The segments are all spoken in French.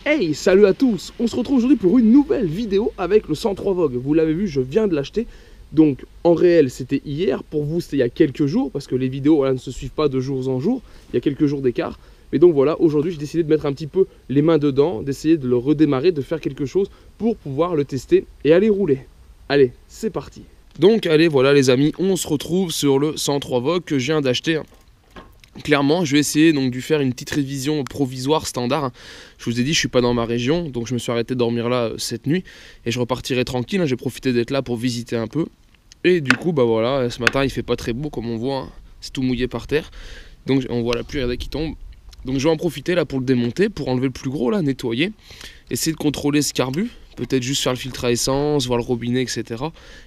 Hey, salut à tous. On se retrouve aujourd'hui pour une nouvelle vidéo avec le 103 Vogue. Vous l'avez vu, je viens de l'acheter. Donc en réel c'était hier, pour vous c'était il y a quelques jours, parce que les vidéos voilà, ne se suivent pas de jour en jour, il y a quelques jours d'écart. Mais donc voilà, aujourd'hui j'ai décidé de mettre un petit peu les mains dedans, d'essayer de le redémarrer, de faire quelque chose pour pouvoir le tester et aller rouler. Allez, c'est parti. Donc allez, voilà les amis, on se retrouve sur le 103 Vogue que je viens d'acheter. Clairement, je vais essayer donc de faire une petite révision provisoire standard. Je vous ai dit, je suis pas dans ma région, donc je me suis arrêté de dormir là cette nuit et je repartirai tranquille. J'ai profité d'être là pour visiter un peu. Et du coup, bah voilà, ce matin il fait pas très beau comme on voit, c'est tout mouillé par terre. Donc on voit la pluie qui tombe. Donc je vais en profiter là pour le démonter, pour enlever le plus gros là, nettoyer. Essayer de contrôler ce carbu, peut-être juste faire le filtre à essence, voir le robinet, etc.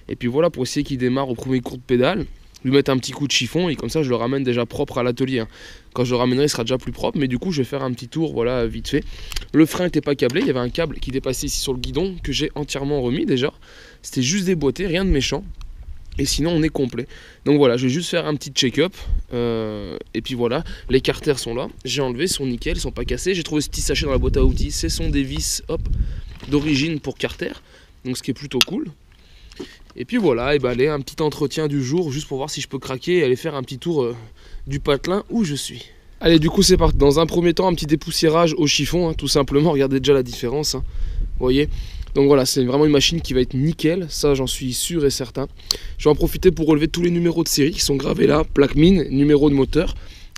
Et puis voilà, pour essayer qu'il démarre au premier coup de pédale. Lui mettre un petit coup de chiffon et comme ça je le ramène déjà propre à l'atelier. Quand je le ramènerai il sera déjà plus propre, mais du coup je vais faire un petit tour voilà vite fait. Le frein n'était pas câblé, il y avait un câble qui dépassait ici sur le guidon que j'ai entièrement remis déjà. C'était juste déboîté, rien de méchant. Et sinon on est complet. Donc voilà, je vais juste faire un petit check-up. Et puis voilà, les carters sont là. J'ai enlevé, ils sont nickel, ils sont pas cassés. J'ai trouvé ce petit sachet dans la boîte à outils. Ce sont des vis d'origine pour carter. Donc ce qui est plutôt cool. Et puis voilà, et bah allez, un petit entretien du jour juste pour voir si je peux craquer et aller faire un petit tour du patelin où je suis. Allez, du coup c'est parti. Dans un premier temps, un petit dépoussiérage au chiffon, tout simplement. Regardez déjà la différence, vous voyez. Donc voilà, c'est vraiment une machine qui va être nickel, ça j'en suis sûr et certain. Je vais en profiter pour relever tous les numéros de série qui sont gravés là, plaque mine, numéro de moteur,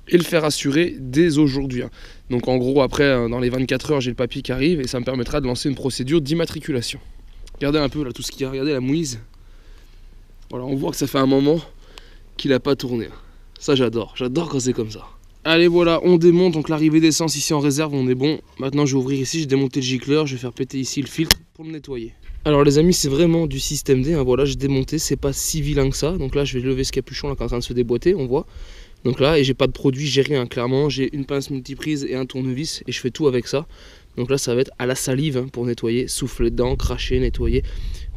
et le faire assurer dès aujourd'hui. Donc en gros, après, dans les 24 heures, j'ai le papier qui arrive et ça me permettra de lancer une procédure d'immatriculation. Regardez un peu là tout ce qu'il y a, regardez la mouise. Voilà, on voit que ça fait un moment qu'il n'a pas tourné. Ça j'adore quand c'est comme ça. Allez voilà, on démonte, donc l'arrivée d'essence ici en réserve, on est bon. Maintenant je vais ouvrir ici, j'ai démonté le gicleur, je vais faire péter ici le filtre pour le nettoyer. Alors les amis, c'est vraiment du système D, voilà, j'ai démonté, c'est pas si vilain que ça. Donc là je vais lever ce capuchon là qui est en train de se déboîter, on voit. Donc là, et j'ai pas de produit, j'ai rien, clairement, j'ai une pince multiprise et un tournevis et je fais tout avec ça. Donc là ça va être à la salive pour nettoyer, souffler dedans, cracher, nettoyer.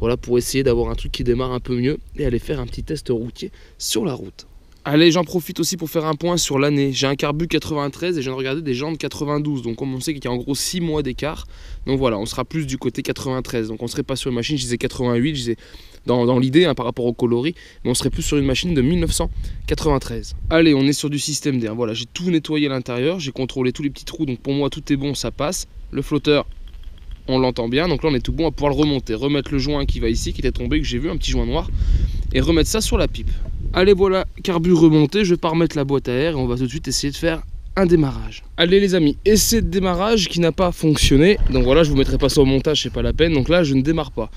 Voilà, pour essayer d'avoir un truc qui démarre un peu mieux et aller faire un petit test routier sur la route. Allez, j'en profite aussi pour faire un point sur l'année. J'ai un carbu 93 et je viens de regarder des jantes 92. Donc comme on sait qu'il y a en gros 6 mois d'écart. Donc voilà, on sera plus du côté 93. Donc on serait pas sur une machine, je disais 88, je disais dans l'idée par rapport au coloris. Mais on serait plus sur une machine de 1993. Allez, on est sur du système D. Voilà, j'ai tout nettoyé à l'intérieur. J'ai contrôlé tous les petits trous. Donc pour moi, tout est bon, ça passe. Le flotteur, on l'entend bien. Donc là, on est tout bon à pouvoir le remonter. Remettre le joint qui va ici, qui était tombé, que j'ai vu, un petit joint noir. Et remettre ça sur la pipe. Allez voilà, carbu remonté, je vais pas remettre la boîte à air et on va tout de suite essayer de faire un démarrage. Allez les amis, essai de démarrage qui n'a pas fonctionné. Donc voilà, je vous mettrai pas ça au montage, c'est pas la peine. Donc là, je ne démarre pas.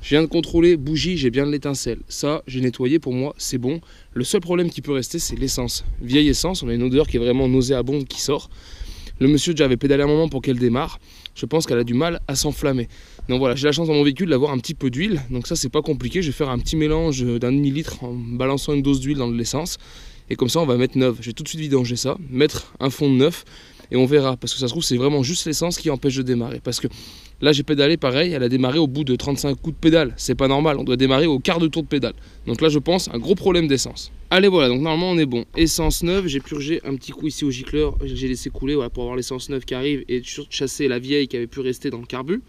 Je viens de contrôler bougie, j'ai bien de l'étincelle. Ça, j'ai nettoyé, pour moi, c'est bon. Le seul problème qui peut rester, c'est l'essence. Vieille essence, on a une odeur qui est vraiment nauséabonde qui sort. Le monsieur déjà avait pédalé un moment pour qu'elle démarre. Je pense qu'elle a du mal à s'enflammer. Donc voilà, j'ai la chance dans mon véhicule d'avoir un petit peu d'huile. Donc ça, c'est pas compliqué. Je vais faire un petit mélange d'un demi-litre en balançant une dose d'huile dans de l'essence. Et comme ça, on va mettre neuve. Je vais tout de suite vidanger ça, mettre un fond de neuf. Et on verra. Parce que ça se trouve, c'est vraiment juste l'essence qui empêche de démarrer. Parce que là, j'ai pédalé pareil. Elle a démarré au bout de 35 coups de pédale. C'est pas normal. On doit démarrer au quart de tour de pédale. Donc là, je pense, un gros problème d'essence. Allez, voilà. Donc normalement, on est bon. Essence neuve. J'ai purgé un petit coup ici au gicleur. J'ai laissé couler voilà, pour avoir l'essence neuve qui arrive. Et chasser la vieille qui avait pu rester dans le carbu.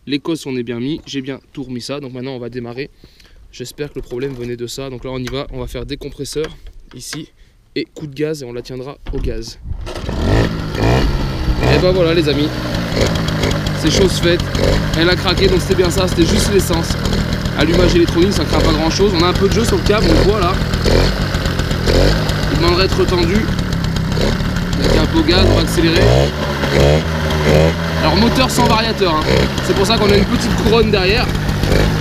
Les cosses, on est bien mis. J'ai bien tout remis ça. Donc maintenant, on va démarrer. J'espère que le problème venait de ça. Donc là, on y va. On va faire décompresseur ici. Et coup de gaz. Et on la tiendra au gaz. Et ben voilà les amis, c'est chose faite, elle a craqué donc c'était bien ça, c'était juste l'essence. Allumage électronique, ça ne craint pas grand chose, on a un peu de jeu sur le câble, on le voit là. Il demanderait d'être tendu, avec un peu au gaz, on va accélérer. Alors moteur sans variateur, c'est pour ça qu'on a une petite couronne derrière,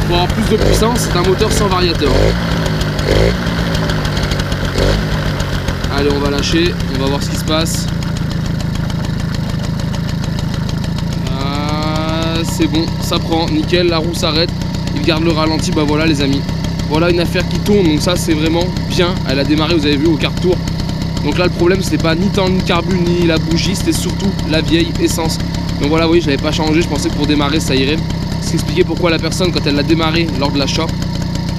pour avoir plus de puissance, c'est un moteur sans variateur. Allez on va lâcher, on va voir ce qui se passe. C'est bon, ça prend, nickel, la roue s'arrête, il garde le ralenti, bah voilà les amis. Voilà une affaire qui tourne, donc ça c'est vraiment bien. Elle a démarré, vous avez vu, au quart de tour. Donc là le problème c'était pas ni tant le carbu ni la bougie, c'était surtout la vieille essence. Donc voilà, vous voyez, je l'avais pas changé, je pensais que pour démarrer ça irait. Ce qui expliquait pourquoi la personne, quand elle l'a démarré lors de l'achat,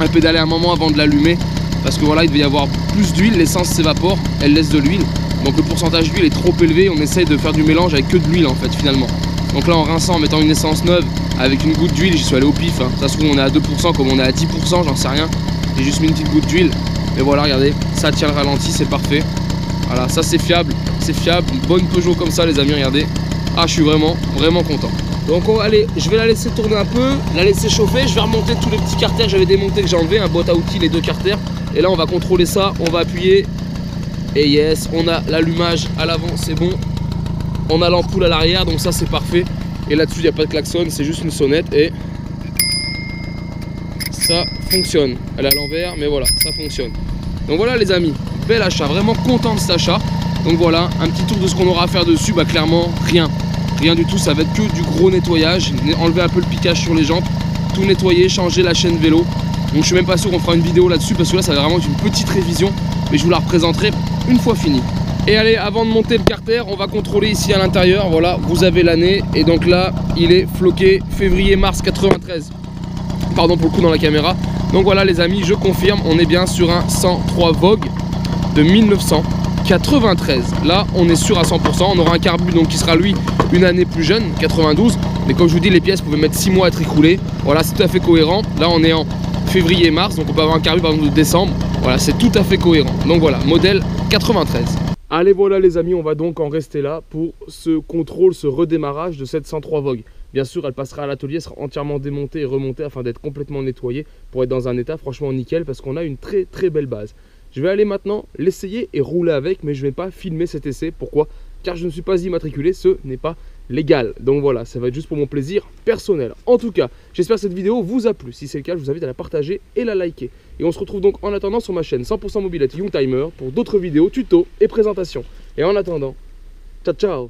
elle pédalait un moment avant de l'allumer. Parce que voilà, il devait y avoir plus d'huile, l'essence s'évapore, elle laisse de l'huile. Donc le pourcentage d'huile est trop élevé, on essaye de faire du mélange avec que de l'huile en fait finalement. Donc là en rinçant, en mettant une essence neuve avec une goutte d'huile, j'y suis allé au pif, hein. Ça se trouve on est à 2% comme on est à 10%, j'en sais rien. J'ai juste mis une petite goutte d'huile. Mais voilà, regardez, ça tient le ralenti, c'est parfait. Voilà, ça c'est fiable, une bonne Peugeot comme ça les amis, regardez. Ah, je suis vraiment content. Donc allez, je vais la laisser tourner un peu, la laisser chauffer, je vais remonter tous les petits carters que j'avais démontés, que j'ai enlevé, un boîte à outils, les deux carters. Et là on va contrôler ça, on va appuyer. Et yes, on a l'allumage à l'avant, c'est bon. On a l'ampoule à l'arrière, donc ça c'est parfait. Et là-dessus il n'y a pas de klaxon, c'est juste une sonnette et ça fonctionne. Elle est à l'envers, mais voilà, ça fonctionne. Donc voilà les amis, bel achat, vraiment content de cet achat. Donc voilà, un petit tour de ce qu'on aura à faire dessus, bah clairement rien du tout, ça va être que du gros nettoyage, enlever un peu le piquage sur les jantes, tout nettoyer, changer la chaîne vélo. Donc je suis même pas sûr qu'on fera une vidéo là-dessus parce que là ça va vraiment être une petite révision, mais je vous la représenterai une fois fini. Et allez, avant de monter le carter, on va contrôler ici à l'intérieur, voilà, vous avez l'année, et donc là, il est floqué février-mars 93. Pardon pour le coup dans la caméra. Donc voilà les amis, je confirme, on est bien sur un 103 Vogue de 1993. Là, on est sûr à 100%, on aura un carbu donc qui sera lui une année plus jeune, 92. Mais comme je vous dis, les pièces pouvaient mettre 6 mois à être écoulées. Voilà, c'est tout à fait cohérent. Là, on est en février-mars, donc on peut avoir un carbu par exemple de décembre. Voilà, c'est tout à fait cohérent. Donc voilà, modèle 93. Allez voilà les amis, on va donc en rester là pour ce contrôle, ce redémarrage de cette 103 Vogue. Bien sûr, elle passera à l'atelier, sera entièrement démontée et remontée afin d'être complètement nettoyée pour être dans un état franchement nickel parce qu'on a une très belle base. Je vais aller maintenant l'essayer et rouler avec, mais je ne vais pas filmer cet essai. Pourquoi? Car je ne suis pas immatriculé, ce n'est pas légal. Donc voilà, ça va être juste pour mon plaisir personnel. En tout cas, j'espère que cette vidéo vous a plu. Si c'est le cas, je vous invite à la partager et la liker. Et on se retrouve donc en attendant sur ma chaîne 100% Mobilette Youngtimer pour d'autres vidéos, tutos et présentations. Et en attendant, ciao ciao!